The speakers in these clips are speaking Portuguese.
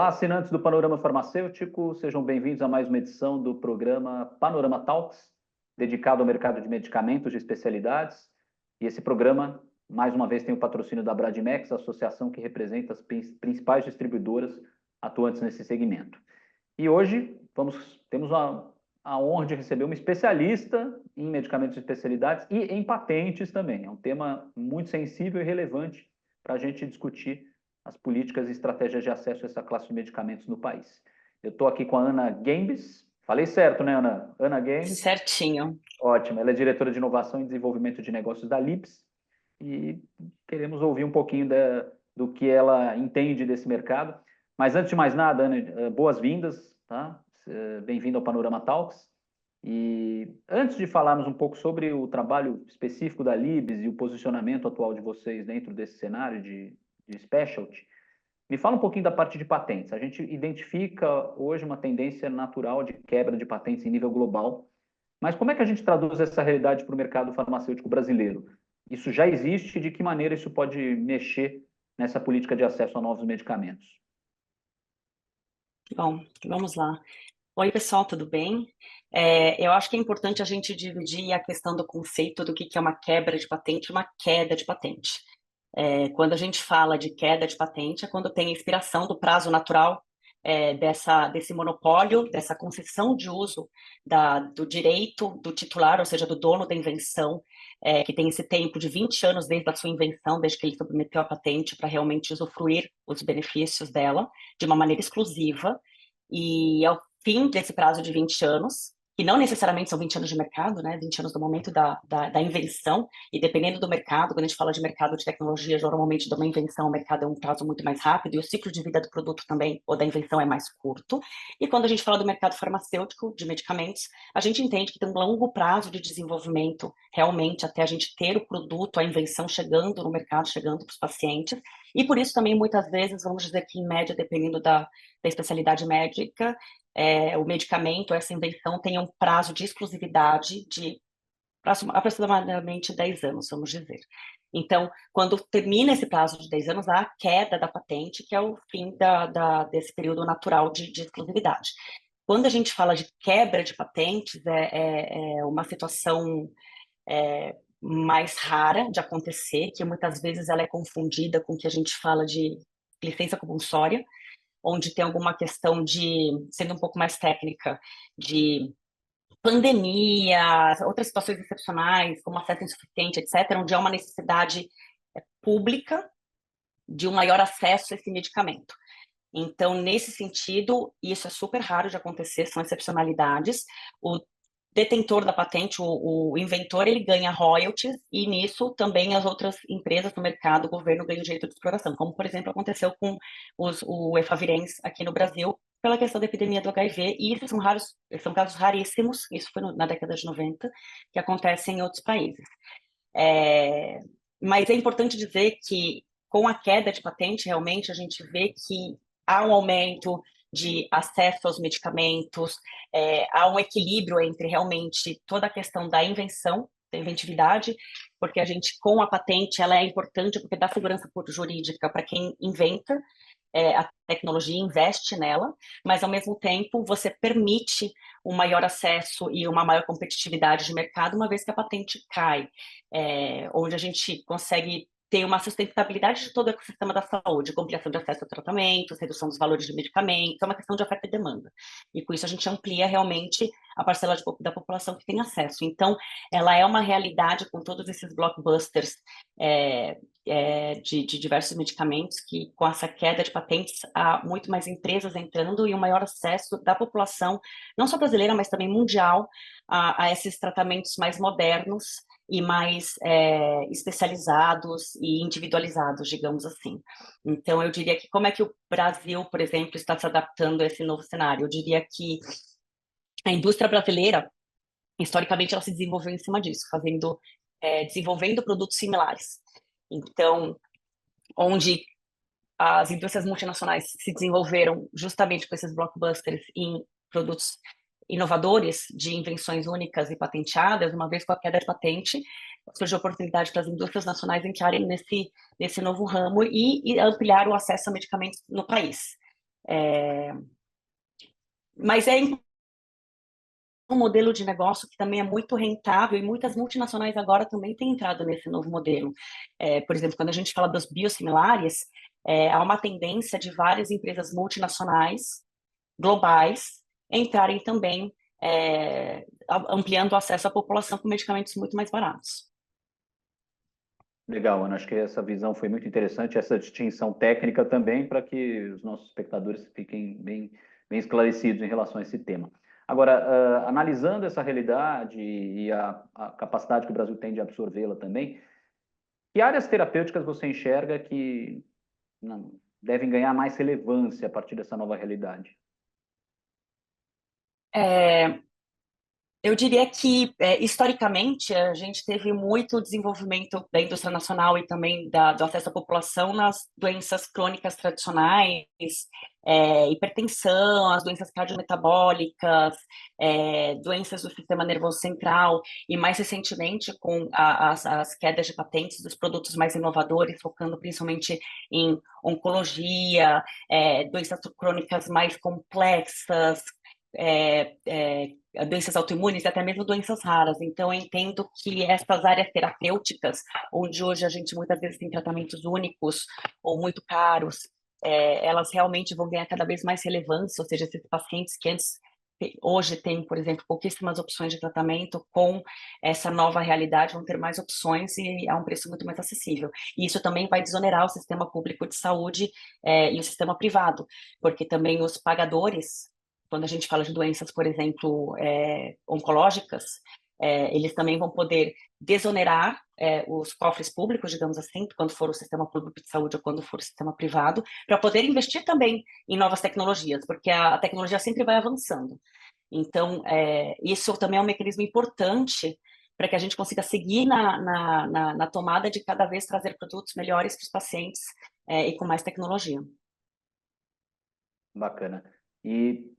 Olá, assinantes do Panorama Farmacêutico, sejam bem-vindos a mais uma edição do programa Panorama Talks, dedicado ao mercado de medicamentos de especialidades. E esse programa, mais uma vez, tem o patrocínio da Bradimex, a associação que representa as principais distribuidoras atuantes nesse segmento. E hoje temos a honra de receber uma especialista em medicamentos de especialidades e em patentes também. É um tema muito sensível e relevante para a gente discutir as políticas e estratégias de acesso a essa classe de medicamentos no país. Eu estou aqui com a Ana Gembes. Falei certo, né, Ana? Ana Gembes. Certinho. Ótimo. Ela é diretora de inovação e desenvolvimento de negócios da Lips e queremos ouvir um pouquinho do que ela entende desse mercado. Mas antes de mais nada, Ana, boas-vindas, tá? Bem-vindo ao Panorama Talks. E antes de falarmos um pouco sobre o trabalho específico da Libs e o posicionamento atual de vocês dentro desse cenário de specialty, me fala um pouquinho da parte de patentes. A gente identifica hoje uma tendência natural de quebra de patentes em nível global, mas como é que a gente traduz essa realidade para o mercado farmacêutico brasileiro? Isso já existe e de que maneira isso pode mexer nessa política de acesso a novos medicamentos? Bom, vamos lá. Oi, pessoal, tudo bem? Eu acho que é importante a gente dividir a questão do conceito do que é uma quebra de patente e uma queda de patente. Quando a gente fala de queda de patente, é quando tem a expiração do prazo natural desse monopólio, dessa concessão de uso do direito do titular, ou seja, do dono da invenção, que tem esse tempo de 20 anos desde a sua invenção, desde que ele submeteu a patente para realmente usufruir os benefícios dela de uma maneira exclusiva. E ao fim desse prazo de 20 anos, que não necessariamente são 20 anos de mercado, né? 20 anos do momento da invenção, e dependendo do mercado, quando a gente fala de mercado de tecnologia, normalmente de uma invenção, o mercado é um prazo muito mais rápido, e o ciclo de vida do produto também, ou da invenção, é mais curto. E quando a gente fala do mercado farmacêutico, de medicamentos, a gente entende que tem um longo prazo de desenvolvimento, realmente, até a gente ter o produto, a invenção chegando no mercado, chegando para os pacientes, e por isso também, muitas vezes, vamos dizer que, em média, dependendo da especialidade médica, o medicamento, essa invenção tem um prazo de exclusividade de aproximadamente 10 anos, vamos dizer. Então, quando termina esse prazo de 10 anos, há a queda da patente, que é o fim desse período natural de exclusividade. Quando a gente fala de quebra de patentes, é uma situação mais rara de acontecer, que muitas vezes ela é confundida com o que a gente fala de licença compulsória, onde tem alguma questão de, sendo um pouco mais técnica, de pandemia, outras situações excepcionais, como acesso insuficiente, etc., onde há uma necessidade pública de um maior acesso a esse medicamento. Então, nesse sentido, isso é super raro de acontecer, são excepcionalidades. O detentor da patente, o inventor, ele ganha royalties, e nisso também as outras empresas do mercado, o governo ganha o direito de exploração, como, por exemplo, aconteceu com o Efavirenz aqui no Brasil, pela questão da epidemia do HIV, e isso são casos raríssimos, isso foi na década de 90, que acontecem em outros países. Mas é importante dizer que, com a queda de patente, realmente, a gente vê que há um aumento de acesso aos medicamentos, há um equilíbrio entre realmente toda a questão da invenção, da inventividade, porque a gente, com a patente, ela é importante porque dá segurança jurídica para quem inventa a tecnologia, investe nela, mas, ao mesmo tempo, você permite um maior acesso e uma maior competitividade de mercado, uma vez que a patente cai, onde a gente consegue ter uma sustentabilidade de todo o ecossistema da saúde, ampliação de acesso a tratamentos, redução dos valores de medicamentos, é uma questão de oferta e demanda. E com isso a gente amplia realmente a parcela da população que tem acesso. Então, ela é uma realidade com todos esses blockbusters de diversos medicamentos, que com essa queda de patentes há muito mais empresas entrando e um maior acesso da população, não só brasileira, mas também mundial, a esses tratamentos mais modernos e mais especializados e individualizados, digamos assim. Então, eu diria que como é que o Brasil, por exemplo, está se adaptando a esse novo cenário? Eu diria que a indústria brasileira, historicamente, ela se desenvolveu em cima disso, desenvolvendo produtos similares. Então, onde as indústrias multinacionais se desenvolveram justamente com esses blockbusters em produtos inovadores, de invenções únicas e patenteadas, uma vez com a queda de patente, surgiu a oportunidade para as indústrias nacionais entrarem nesse novo ramo e ampliar o acesso a medicamentos no país. Mas é um modelo de negócio que também é muito rentável e muitas multinacionais agora também têm entrado nesse novo modelo. Por exemplo, quando a gente fala dos biosimilares, há uma tendência de várias empresas multinacionais globais entrarem também, ampliando o acesso à população com medicamentos muito mais baratos. Legal, Ana. Acho que essa visão foi muito interessante, essa distinção técnica também, para que os nossos espectadores fiquem bem esclarecidos em relação a esse tema. Agora, analisando essa realidade e a capacidade que o Brasil tem de absorvê-la também, que áreas terapêuticas você enxerga que devem ganhar mais relevância a partir dessa nova realidade? É, Eu diria que, historicamente, a gente teve muito desenvolvimento da indústria nacional e também do acesso à população nas doenças crônicas tradicionais, hipertensão, as doenças cardiometabólicas, doenças do sistema nervoso central, e mais recentemente com as quedas de patentes dos produtos mais inovadores, focando principalmente em oncologia, doenças crônicas mais complexas, doenças autoimunes e até mesmo doenças raras. Então, eu entendo que essas áreas terapêuticas, onde hoje a gente muitas vezes tem tratamentos únicos ou muito caros, elas realmente vão ganhar cada vez mais relevância, ou seja, esses pacientes que antes hoje têm, por exemplo, pouquíssimas opções de tratamento, com essa nova realidade vão ter mais opções e a um preço muito mais acessível. E isso também vai desonerar o sistema público de saúde, e o sistema privado, porque também os pagadores, quando a gente fala de doenças, por exemplo, oncológicas, eles também vão poder desonerar os cofres públicos, digamos assim, quando for o sistema público de saúde ou quando for o sistema privado, para poder investir também em novas tecnologias, porque a tecnologia sempre vai avançando. Então, isso também é um mecanismo importante para que a gente consiga seguir na tomada de cada vez trazer produtos melhores para os pacientes, e com mais tecnologia. Bacana. E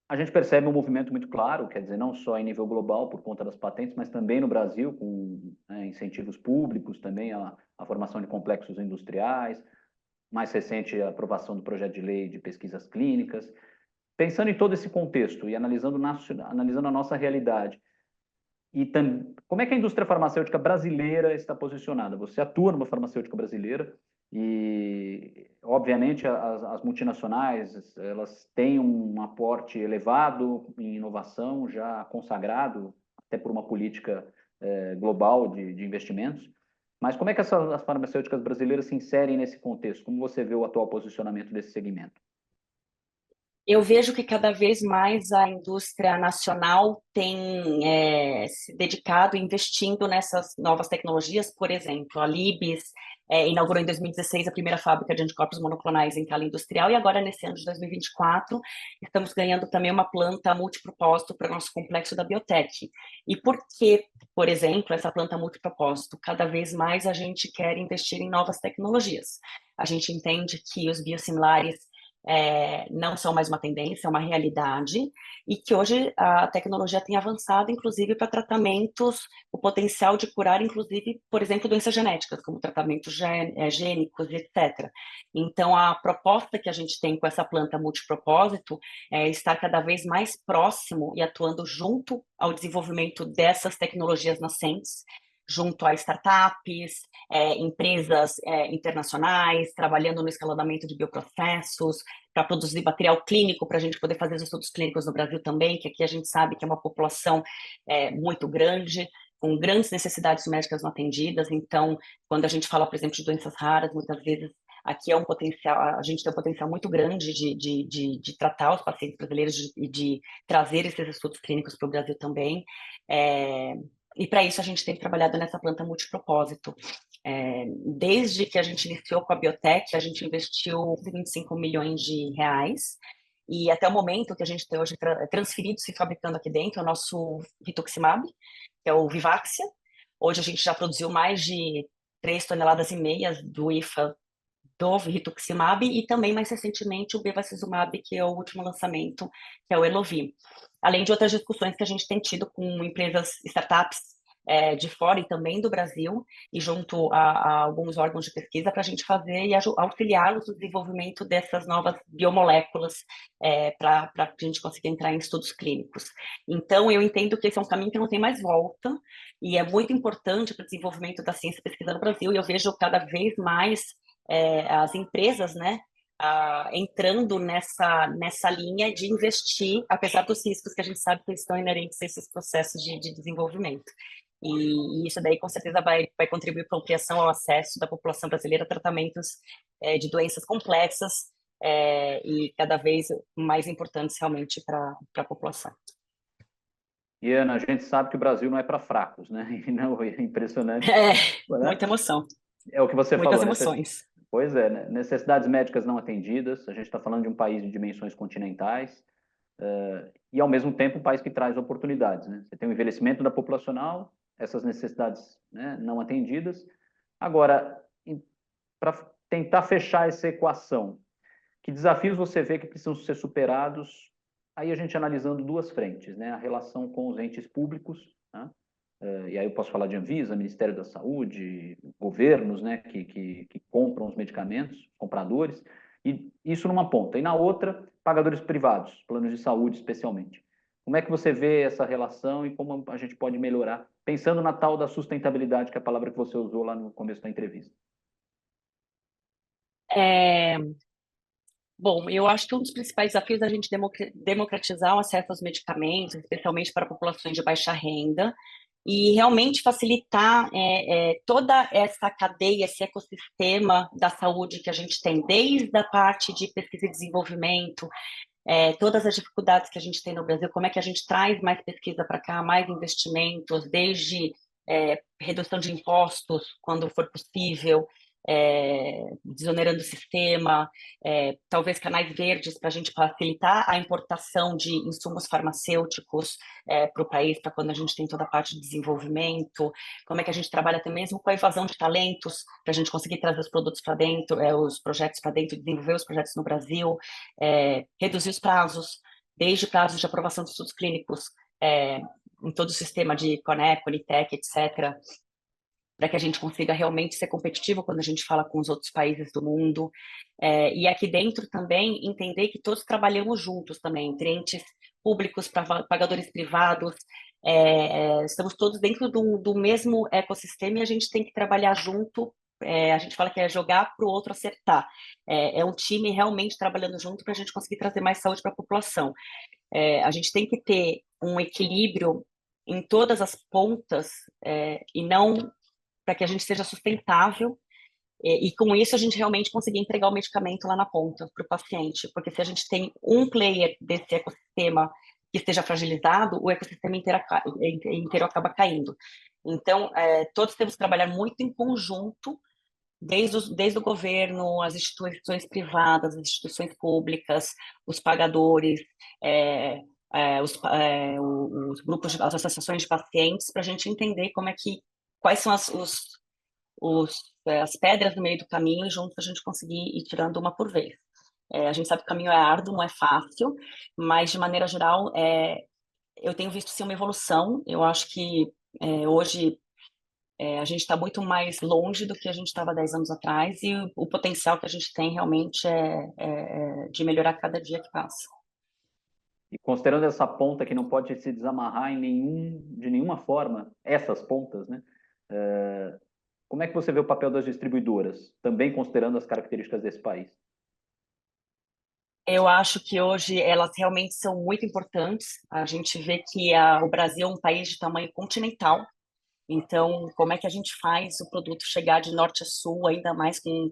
a gente percebe um movimento muito claro, quer dizer, não só em nível global por conta das patentes, mas também no Brasil, com, né, incentivos públicos também à formação de complexos industriais, mais recente a aprovação do projeto de lei de pesquisas clínicas. Pensando em todo esse contexto e analisando a nossa realidade, e como é que a indústria farmacêutica brasileira está posicionada? Você atua numa farmacêutica brasileira e, obviamente, as multinacionais, elas têm um aporte elevado em inovação, já consagrado até por uma política global de investimentos. Mas como é que as farmacêuticas brasileiras se inserem nesse contexto? Como você vê o atual posicionamento desse segmento? Eu vejo que cada vez mais a indústria nacional tem se dedicado, investindo nessas novas tecnologias. Por exemplo, a Libes inaugurou em 2016 a primeira fábrica de anticorpos monoclonais em escala industrial e agora, nesse ano de 2024, estamos ganhando também uma planta multipropósito para o nosso complexo da Biotech. E por que, por exemplo, essa planta multipropósito? Cada vez mais a gente quer investir em novas tecnologias. A gente entende que os biosimilares não são mais uma tendência, é uma realidade, e que hoje a tecnologia tem avançado, inclusive, para tratamentos, o potencial de curar, inclusive, por exemplo, doenças genéticas, como tratamentos gênicos, etc. Então, a proposta que a gente tem com essa planta multipropósito é estar cada vez mais próximo e atuando junto ao desenvolvimento dessas tecnologias nascentes, junto a startups, empresas internacionais, trabalhando no escalonamento de bioprocessos, para produzir material clínico, para a gente poder fazer os estudos clínicos no Brasil também, que aqui a gente sabe que é uma população muito grande, com grandes necessidades médicas não atendidas. Então, quando a gente fala, por exemplo, de doenças raras, muitas vezes aqui é um potencial, a gente tem um potencial muito grande de tratar os pacientes brasileiros e de trazer esses estudos clínicos para o Brasil também. E para isso a gente tem trabalhado nessa planta multipropósito. Desde que a gente iniciou com a Biotech, a gente investiu 25 milhões de reais, e até o momento que a gente tem hoje transferido, se fabricando aqui dentro, é o nosso rituximab, que é o Vivaxia. Hoje a gente já produziu mais de 3,5 toneladas do IFA do rituximab e também, mais recentemente, o bevacizumab, que é o último lançamento, que é o Elovir. Além de outras discussões que a gente tem tido com empresas, startups, de fora e também do Brasil, e junto a alguns órgãos de pesquisa para a gente fazer e auxiliá-los no desenvolvimento dessas novas biomoléculas para a gente conseguir entrar em estudos clínicos. Então, eu entendo que esse é um caminho que não tem mais volta, e é muito importante para o desenvolvimento da ciência e pesquisa no Brasil, e eu vejo cada vez mais as empresas, né, entrando nessa linha de investir, apesar dos riscos que a gente sabe que estão inerentes a esses processos de desenvolvimento. E isso daí, com certeza, vai contribuir para a ampliação ao acesso da população brasileira a tratamentos de doenças complexas e cada vez mais importantes realmente para a população. E, Ana, a gente sabe que o Brasil não é para fracos, né? E não, é impressionante, né? Muita emoção. É o que você Muitas falou, né? emoções. Pois é, né? Necessidades médicas não atendidas, a gente está falando de um país de dimensões continentais, e, ao mesmo tempo, um país que traz oportunidades, né? Você tem o envelhecimento da populacional, essas necessidades, né, não atendidas. Agora, para tentar fechar essa equação, que desafios você vê que precisam ser superados? Aí a gente analisando duas frentes, né? A relação com os entes públicos, né? E aí eu posso falar de Anvisa, Ministério da Saúde, governos, né, que compram os medicamentos, compradores, e isso numa ponta. E na outra, pagadores privados, planos de saúde especialmente. Como é que você vê essa relação e como a gente pode melhorar, pensando na tal da sustentabilidade, que é a palavra que você usou lá no começo da entrevista? É, Bom, eu acho que um dos principais desafios é a gente democratizar o acesso aos medicamentos, especialmente para populações de baixa renda, e realmente facilitar toda essa cadeia, esse ecossistema da saúde que a gente tem, desde a parte de pesquisa e desenvolvimento, todas as dificuldades que a gente tem no Brasil, como é que a gente traz mais pesquisa para cá, mais investimentos, desde redução de impostos, quando for possível, desonerando o sistema, talvez canais verdes para a gente facilitar a importação de insumos farmacêuticos para o país, para quando a gente tem toda a parte de desenvolvimento, como é que a gente trabalha até mesmo com a evasão de talentos, para a gente conseguir trazer os produtos para dentro, os projetos para dentro, desenvolver os projetos no Brasil, reduzir os prazos, desde prazos de aprovação de estudos clínicos, em todo o sistema de CONEP, Unitec, etc., para que a gente consiga realmente ser competitivo quando a gente fala com os outros países do mundo. E aqui dentro também entender que todos trabalhamos juntos também, entre entes públicos, pagadores privados, estamos todos dentro do mesmo ecossistema e a gente tem que trabalhar junto. A gente fala que é jogar para o outro acertar. É um time realmente trabalhando junto para a gente conseguir trazer mais saúde para a população. A gente tem que ter um equilíbrio em todas as pontas e não para que a gente seja sustentável e com isso a gente realmente conseguir entregar o medicamento lá na ponta para o paciente, porque se a gente tem um player desse ecossistema que esteja fragilizado, o ecossistema inteiro acaba caindo. Então, todos temos que trabalhar muito em conjunto, desde o governo, as instituições privadas, as instituições públicas, os pagadores, os grupos, as associações de pacientes, para a gente entender quais são as pedras no meio do caminho e juntos a gente conseguir ir tirando uma por vez. A gente sabe que o caminho é árduo, não é fácil, mas de maneira geral, eu tenho visto sim uma evolução. Eu acho que hoje a gente está muito mais longe do que a gente estava 10 anos atrás e o potencial que a gente tem realmente é de melhorar cada dia que passa. E considerando essa ponta que não pode se desamarrar de nenhuma forma, essas pontas, né? Como é que você vê o papel das distribuidoras, também considerando as características desse país? Eu acho que hoje elas realmente são muito importantes. A gente vê que o Brasil é um país de tamanho continental. Então, como é que a gente faz o produto chegar de norte a sul, ainda mais com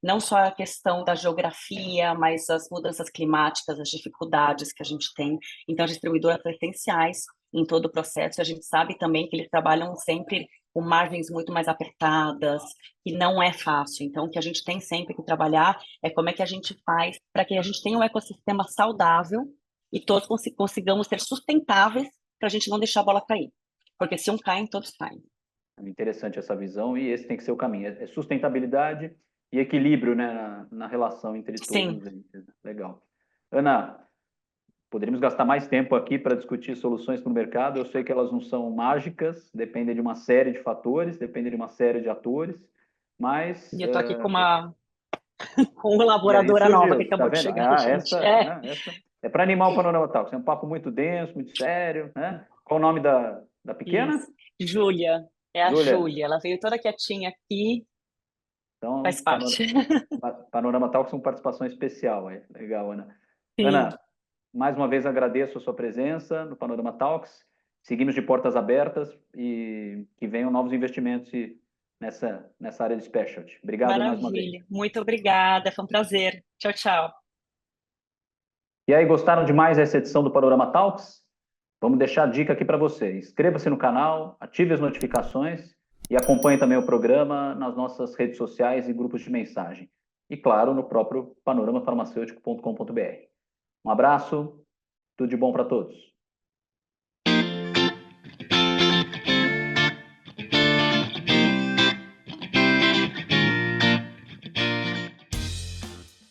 não só a questão da geografia, mas as mudanças climáticas, as dificuldades que a gente tem. Então, as distribuidoras são essenciais em todo o processo. A gente sabe também que eles trabalham sempre com margens muito mais apertadas, que não é fácil. Então, o que a gente tem sempre que trabalhar é como é que a gente faz para que a gente tenha um ecossistema saudável e todos consigamos ser sustentáveis para a gente não deixar a bola cair. Porque se um cai, todos caem. É interessante essa visão e esse tem que ser o caminho. É sustentabilidade e equilíbrio, né, na relação entre todos Sim. eles. Legal. Ana, Poderíamos gastar mais tempo aqui para discutir soluções para o mercado. Eu sei que elas não são mágicas, dependem de uma série de fatores, dependem de uma série de atores, mas E eu tô aqui com uma e aí colaboradora nova que surgiu, tá acabou de vendo? chegar, gente. Essa é para animar o Panorama Talks. É um papo muito denso, muito sério, né? Qual o nome da pequena? Isso. Júlia, é a Júlia. Júlia. Ela veio toda quietinha aqui, faz Então, parte. Panorama Talks com participação especial aí. Legal, Ana. Sim. Ana, mais uma vez agradeço a sua presença no Panorama Talks. Seguimos de portas abertas e que venham novos investimentos nessa área de specialty. Obrigado mais uma vez. Maravilha. Muito obrigada. Foi um prazer. Tchau, tchau. E aí, gostaram demais dessa edição do Panorama Talks? Vamos deixar a dica aqui para você. Inscreva-se no canal, ative as notificações e acompanhe também o programa nas nossas redes sociais e grupos de mensagem. E, claro, no próprio panoramafarmacêutico.com.br. Um abraço, tudo de bom para todos.